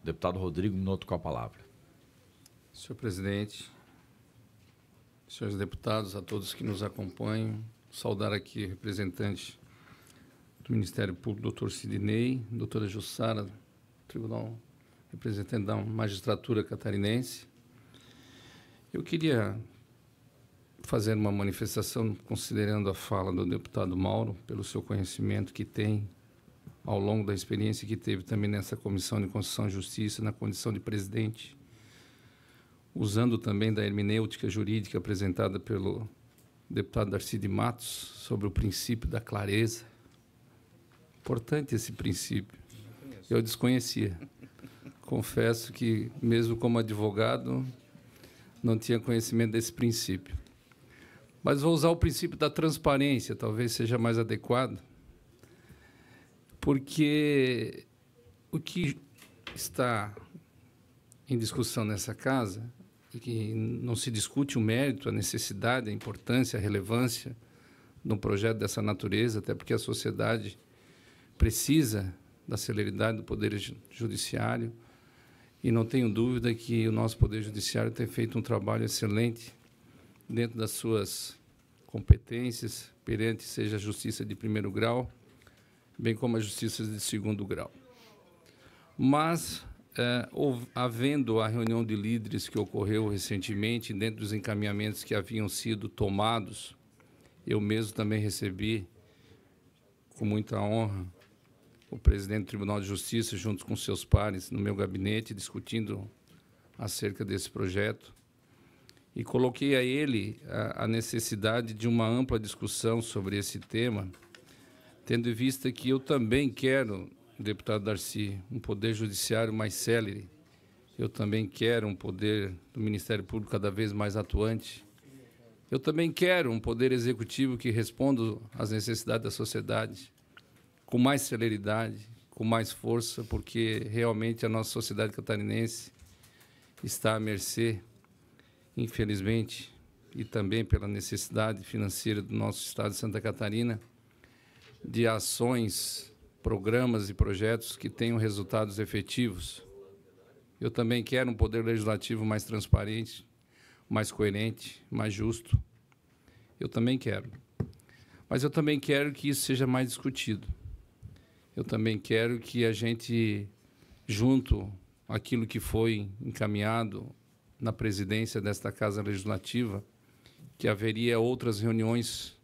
Deputado Rodrigo Minotto, com a palavra. Senhor presidente, senhores deputados, a todos que nos acompanham, saudar aqui o representante do Ministério Público, doutor Sidney, doutora Jussara, Tribunal, representante da magistratura catarinense. Eu queria fazer uma manifestação, considerando a fala do deputado Mauro, pelo seu conhecimento que tem ao longo da experiência que teve também nessa Comissão de Constituição e Justiça, na condição de presidente, usando também da hermenêutica jurídica apresentada pelo deputado Darcy de Matos sobre o princípio da clareza. Importante esse princípio. Eu desconhecia. Confesso que, mesmo como advogado, não tinha conhecimento desse princípio. Mas vou usar o princípio da transparência, talvez seja mais adequado, porque o que está em discussão nessa casa, que não se discute o mérito, a necessidade, a importância, a relevância de um projeto dessa natureza, até porque a sociedade precisa da celeridade do Poder Judiciário, e não tenho dúvida que o nosso Poder Judiciário tem feito um trabalho excelente dentro das suas competências, perante seja a Justiça de primeiro grau, bem como a Justiça de segundo grau. Mas, havendo a reunião de líderes que ocorreu recentemente, dentro dos encaminhamentos que haviam sido tomados, eu mesmo também recebi, com muita honra, o presidente do Tribunal de Justiça, junto com seus pares, no meu gabinete, discutindo acerca desse projeto, e coloquei a ele a necessidade de uma ampla discussão sobre esse tema, tendo em vista que eu também quero, deputado Darcy, um poder judiciário mais célere, eu também quero um poder do Ministério Público cada vez mais atuante, eu também quero um poder executivo que responda às necessidades da sociedade, com mais celeridade, com mais força, porque realmente a nossa sociedade catarinense está à mercê, infelizmente, e também pela necessidade financeira do nosso estado de Santa Catarina, de ações, programas e projetos que tenham resultados efetivos. Eu também quero um poder legislativo mais transparente, mais coerente, mais justo. Eu também quero. Mas eu também quero que isso seja mais discutido. Eu também quero que a gente, junto àquilo que foi encaminhado na presidência desta Casa Legislativa, que haveria outras reuniões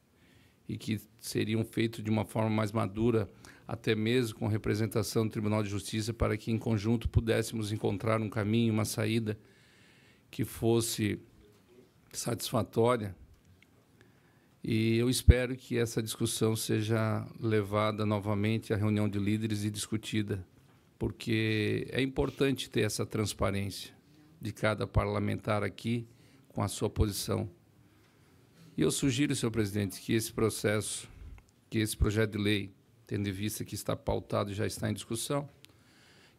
e que seriam feitas de uma forma mais madura, até mesmo com representação do Tribunal de Justiça, para que, em conjunto, pudéssemos encontrar um caminho, uma saída que fosse satisfatória. E eu espero que essa discussão seja levada novamente à reunião de líderes e discutida, porque é importante ter essa transparência de cada parlamentar aqui com a sua posição. E eu sugiro, senhor presidente, que esse processo, que esse projeto de lei, tendo em vista que está pautado e já está em discussão,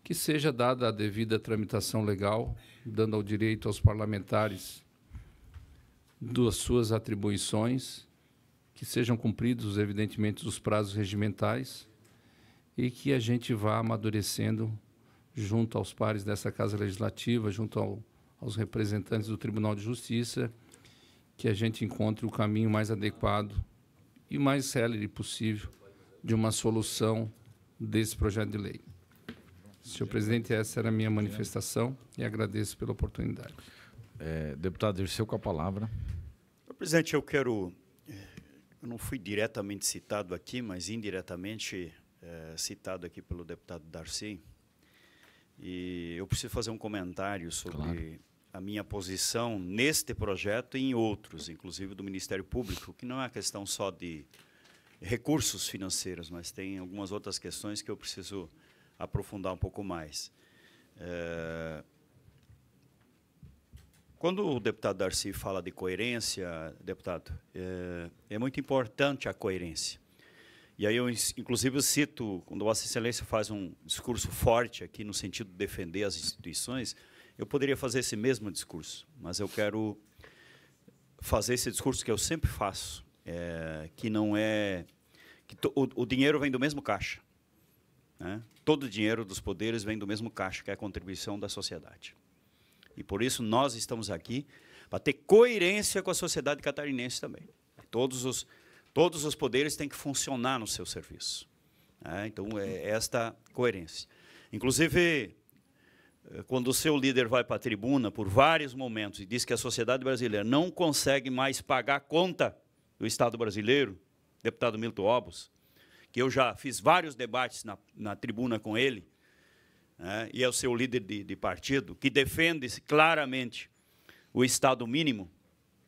que seja dada a devida tramitação legal, dando ao direito aos parlamentares das suas atribuições, que sejam cumpridos, evidentemente, os prazos regimentais e que a gente vá amadurecendo junto aos pares dessa Casa Legislativa, junto aos representantes do Tribunal de Justiça, que a gente encontre o caminho mais adequado e mais célere possível de uma solução desse projeto de lei. Senhor presidente, essa era a minha manifestação e agradeço pela oportunidade. Deputado Dirceu, com a palavra. Presidente, eu não fui diretamente citado aqui, mas indiretamente citado aqui pelo deputado Darcy, e eu preciso fazer um comentário sobre a minha posição neste projeto e em outros, inclusive do Ministério Público, que não é uma questão só de recursos financeiros, mas tem algumas outras questões que eu preciso aprofundar um pouco mais. Quando o deputado Darcy fala de coerência, deputado, é muito importante a coerência. E aí eu, inclusive, cito, quando Vossa Excelência faz um discurso forte aqui no sentido de defender as instituições, eu poderia fazer esse mesmo discurso, mas eu quero fazer esse discurso que eu sempre faço, que não é... que o dinheiro vem do mesmo caixa, né? Todo o dinheiro dos poderes vem do mesmo caixa, que é a contribuição da sociedade. E, por isso, nós estamos aqui para ter coerência com a sociedade catarinense também. Todos os poderes têm que funcionar no seu serviço. Então, é esta coerência. Inclusive, quando o seu líder vai para a tribuna, por vários momentos, e diz que a sociedade brasileira não consegue mais pagar a conta do Estado brasileiro, deputado Milton Obos, que eu já fiz vários debates na tribuna com ele, e é o seu líder de partido, que defende claramente o Estado mínimo,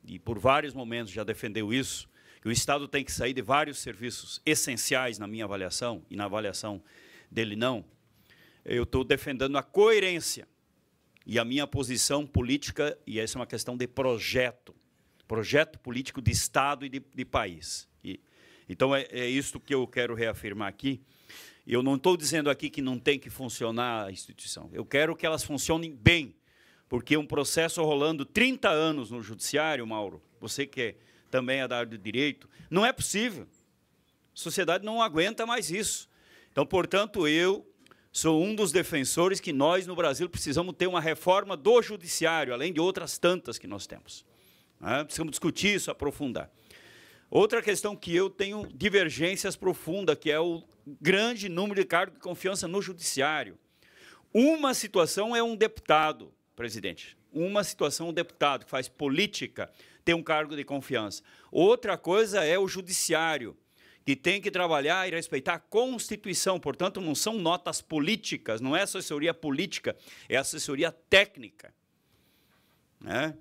e por vários momentos já defendeu isso, que o Estado tem que sair de vários serviços essenciais na minha avaliação, e na avaliação dele não. Eu estou defendendo a coerência e a minha posição política, e essa é uma questão de projeto político de Estado e de país. Então, é isso que eu quero reafirmar aqui. Eu não estou dizendo aqui que não tem que funcionar a instituição. Eu quero que elas funcionem bem, porque um processo rolando 30 anos no judiciário, Mauro, você que também é da área do direito, não é possível. A sociedade não aguenta mais isso. Então, portanto, eu sou um dos defensores que nós, no Brasil, precisamos ter uma reforma do judiciário, além de outras tantas que nós temos. Precisamos discutir isso, aprofundar. Outra questão que eu tenho divergências profundas, que é o grande número de cargos de confiança no judiciário. Uma situação é um deputado, presidente. Uma situação, um deputado que faz política tem um cargo de confiança. Outra coisa é o judiciário, que tem que trabalhar e respeitar a Constituição. Portanto, não são notas políticas, não é assessoria política, é assessoria técnica.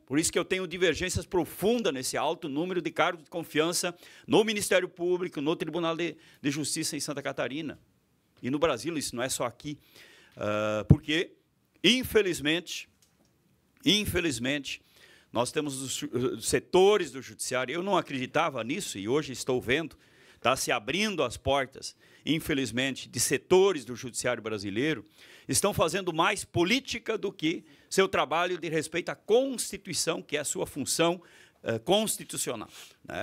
Por isso que eu tenho divergências profundas nesse alto número de cargos de confiança no Ministério Público, no Tribunal de Justiça em Santa Catarina. E no Brasil, isso não é só aqui. Porque, infelizmente, nós temos os setores do judiciário. Eu não acreditava nisso e hoje estou vendo, está se abrindo as portas, infelizmente, de setores do judiciário brasileiro, estão fazendo mais política do que seu trabalho de respeito à Constituição, que é a sua função constitucional.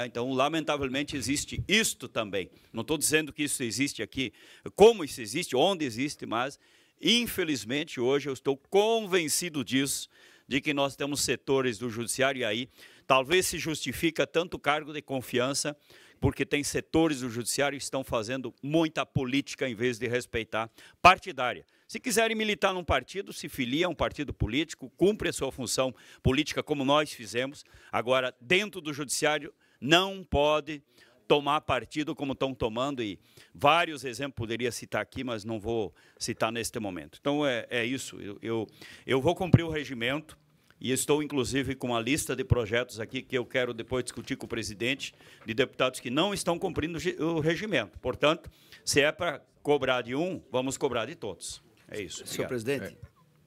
Então, lamentavelmente, existe isto também. Não estou dizendo que isso existe aqui, como isso existe, onde existe, mas, infelizmente, hoje eu estou convencido disso, de que nós temos setores do judiciário, e aí talvez se justifica tanto cargo de confiança, porque tem setores do judiciário que estão fazendo muita política em vez de respeitar partidária. Se quiserem militar num partido, se filia a um partido político, cumpre a sua função política como nós fizemos. Agora, dentro do judiciário, não pode tomar partido como estão tomando, e vários exemplos poderia citar aqui, mas não vou citar neste momento. Então, é isso. Eu vou cumprir o regimento, e estou, inclusive, com uma lista de projetos aqui que eu quero depois discutir com o presidente, de deputados que não estão cumprindo o regimento. Portanto, se é para cobrar de um, vamos cobrar de todos. É isso. Obrigado. Senhor presidente.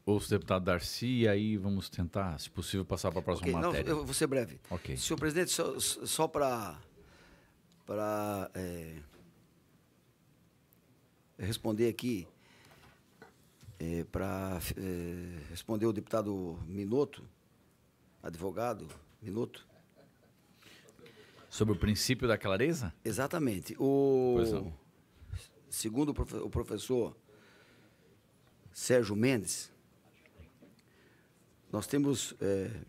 Ouço o deputado Darcy, e aí vamos tentar, se possível, passar para a próxima matéria. Não, eu vou ser breve. Ok. Senhor presidente, só para responder aqui, para responder o deputado Minotto, advogado Minotto, Sobre o princípio da clareza? Exatamente. Segundo o professor Sérgio Mendes, nós temos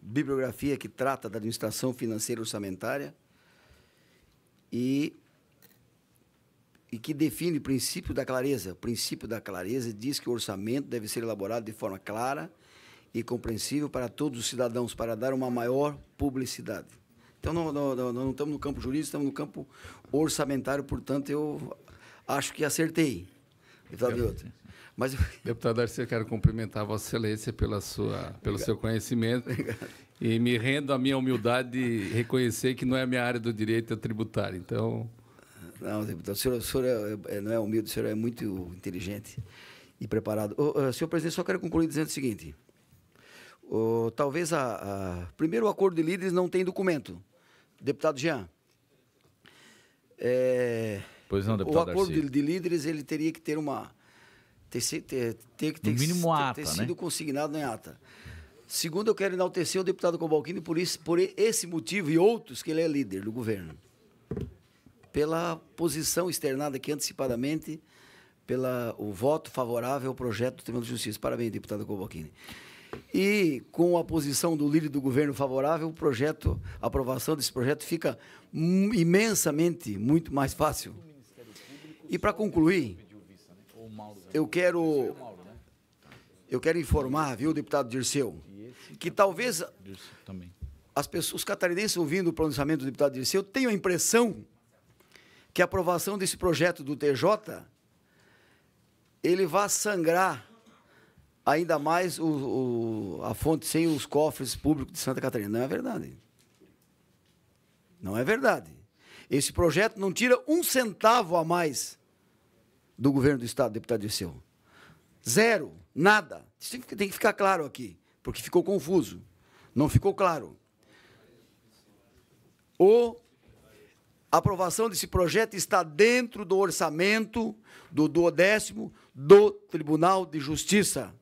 bibliografia que trata da administração financeira orçamentária e que define o princípio da clareza. O princípio da clareza diz que o orçamento deve ser elaborado de forma clara e compreensível para todos os cidadãos, para dar uma maior publicidade. Então, não estamos no campo jurídico, estamos no campo orçamentário, portanto, eu acho que acertei, deputado Mioto. Mas... Deputado Darcy, eu quero cumprimentar a Vossa Excelência pelo seu conhecimento. Obrigado. E me rendo à minha humildade de reconhecer que não é a minha área do direito tributário. Então... Não, deputado, o senhor não é humilde, o senhor é muito inteligente e preparado. Senhor presidente, só quero concluir dizendo o seguinte. Talvez primeiro o acordo de líderes não tem documento. Deputado Jean. Pois não, deputado o acordo Darcy. de líderes ele teria que ter uma... no mínimo ata, ter sido consignado em ata. Segundo, eu quero enaltecer o deputado Cobalcini por esse motivo e outros que ele é líder do governo. Pela posição externada aqui antecipadamente, o voto favorável ao projeto do Tribunal de Justiça. Parabéns, deputado Cobalcini. E com a posição do líder do governo favorável, a aprovação desse projeto fica imensamente, muito mais fácil. E para concluir, eu quero informar, viu, deputado Dirceu, que talvez os catarinenses ouvindo o pronunciamento do deputado Dirceu tenham a impressão que a aprovação desse projeto do TJ ele vai sangrar ainda mais a fonte sem os cofres públicos de Santa Catarina. Não é verdade. Não é verdade. Esse projeto não tira um centavo a mais do governo do Estado, deputado Dirceu. Zero, nada. Isso tem que ficar claro aqui, porque ficou confuso. Não ficou claro. A aprovação desse projeto está dentro do orçamento do 12º do Tribunal de Justiça.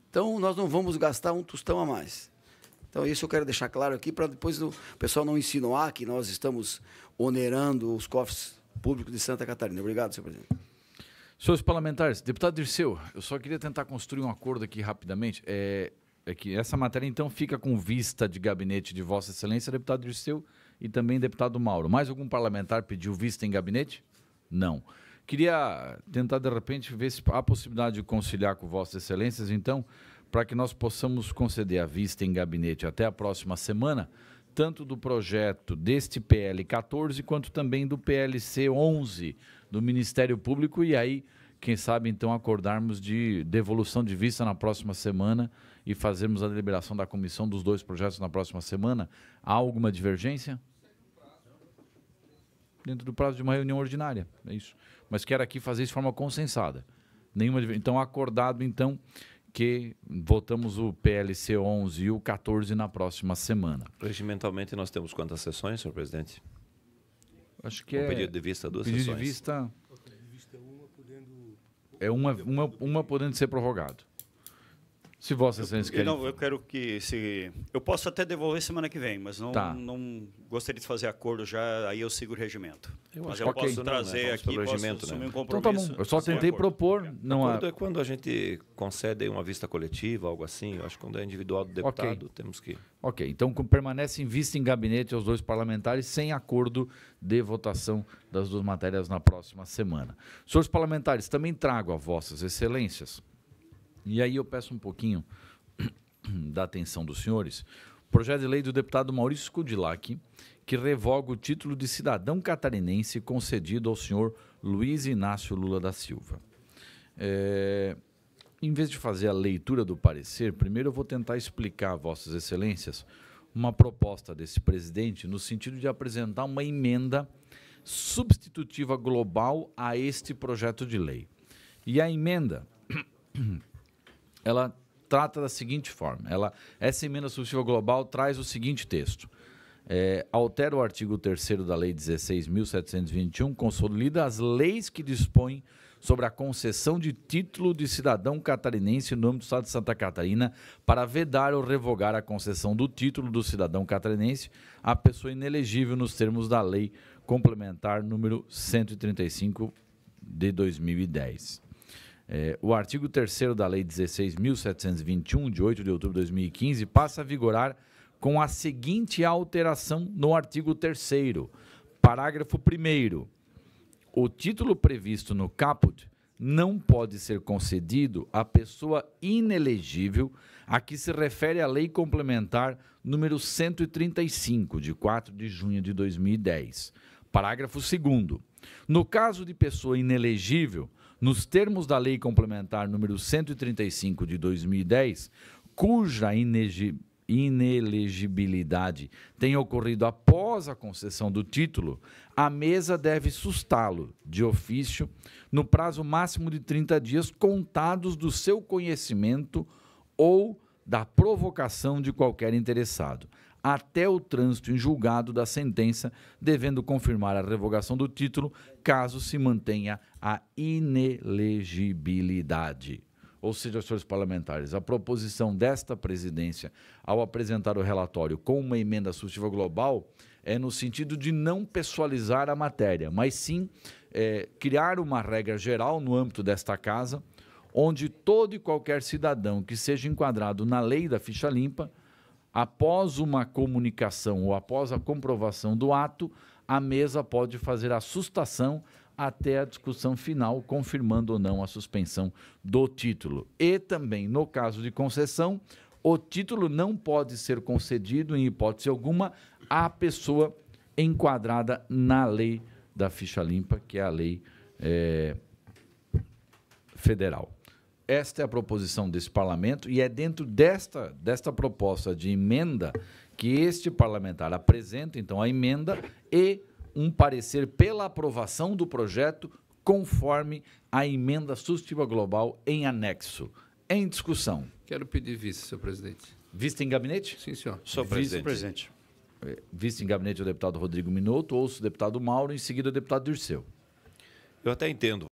Então, nós não vamos gastar um tostão a mais. Então, isso eu quero deixar claro aqui, para depois o pessoal não insinuar que nós estamos onerando os cofres públicos de Santa Catarina. Obrigado, senhor presidente. Senhores parlamentares, deputado Dirceu, eu só queria tentar construir um acordo aqui rapidamente. É que essa matéria, então, fica com vista de gabinete de Vossa Excelência, deputado Dirceu, e também deputado Mauro. Mais algum parlamentar pediu vista em gabinete? Não. Queria tentar, de repente, ver se há possibilidade de conciliar com Vossas Excelências, então, para que nós possamos conceder a vista em gabinete até a próxima semana, tanto do projeto deste PL 14, quanto também do PLC 11, do Ministério Público, e aí, quem sabe, então, acordarmos de devolução de vista na próxima semana e fazermos a deliberação da comissão dos dois projetos na próxima semana. Há alguma divergência? Dentro do prazo de uma reunião ordinária, é isso. Mas quero aqui fazer isso de forma consensada. Então, acordado, então, que votamos o PLC 11 e o 14 na próxima semana. Regimentalmente, nós temos quantas sessões, senhor presidente? Acho que pedido de vista, duas pedido sessões. De vista é uma podendo ser prorrogado. Se Vossa Excelência quer. Eu quero que eu posso até devolver semana que vem, mas não gostaria de fazer acordo já, aí eu sigo o regimento. Mas eu posso trazer aqui, posso assumir um compromisso. Então tá bom, eu só tentei propor. Não é quando a gente concede uma vista coletiva, algo assim, eu acho que quando é individual do deputado, temos que... Ok, então permanece em vista em gabinete aos dois parlamentares, sem acordo de votação das duas matérias na próxima semana. Senhores parlamentares, também trago a Vossas Excelências, e aí eu peço um pouquinho da atenção dos senhores, o projeto de lei do deputado Maurício Scudilacci, que revoga o título de cidadão catarinense concedido ao senhor Luiz Inácio Lula da Silva. Em vez de fazer a leitura do parecer, primeiro eu vou tentar explicar a Vossas Excelências uma proposta desse presidente no sentido de apresentar uma emenda substitutiva global a este projeto de lei. E a emenda, ela trata da seguinte forma, essa emenda substitutiva global traz o seguinte texto: altera o artigo 3º da Lei 16.721, consolida as leis que dispõem sobre a concessão de título de cidadão catarinense no âmbito do Estado de Santa Catarina para vedar ou revogar a concessão do título do cidadão catarinense à pessoa inelegível nos termos da Lei Complementar número 135 de 2010. O artigo 3º da Lei 16.721, de 8 de outubro de 2015, passa a vigorar com a seguinte alteração no artigo 3º, parágrafo 1º. O título previsto no caput não pode ser concedido à pessoa inelegível a que se refere a Lei Complementar número 135, de 4 de junho de 2010. Parágrafo 2º. No caso de pessoa inelegível, nos termos da Lei Complementar número 135 de 2010, cuja inelegibilidade tenha ocorrido após a concessão do título, a mesa deve sustá-lo de ofício no prazo máximo de 30 dias contados do seu conhecimento ou da provocação de qualquer interessado, até o trânsito em julgado da sentença, devendo confirmar a revogação do título, caso se mantenha a inelegibilidade. Ou seja, senhores parlamentares, a proposição desta presidência, ao apresentar o relatório com uma emenda substitutiva global, é no sentido de não pessoalizar a matéria, mas sim criar uma regra geral no âmbito desta casa, onde todo e qualquer cidadão que seja enquadrado na lei da ficha limpa, após uma comunicação ou após a comprovação do ato, a mesa pode fazer a sustação até a discussão final, confirmando ou não a suspensão do título. E também, no caso de concessão, o título não pode ser concedido, em hipótese alguma, à pessoa enquadrada na lei da ficha limpa, que é a lei federal. Esta é a proposição desse parlamento e é dentro desta proposta de emenda que este parlamentar apresenta, então, a emenda e um parecer pela aprovação do projeto conforme a emenda substitutiva global em anexo. Em discussão. Quero pedir vista, senhor presidente. Vista em gabinete? Sim, senhor. Sou presidente. Vista em gabinete o deputado Rodrigo Minotto, ouço o deputado Mauro, em seguida o deputado Dirceu. Eu até entendo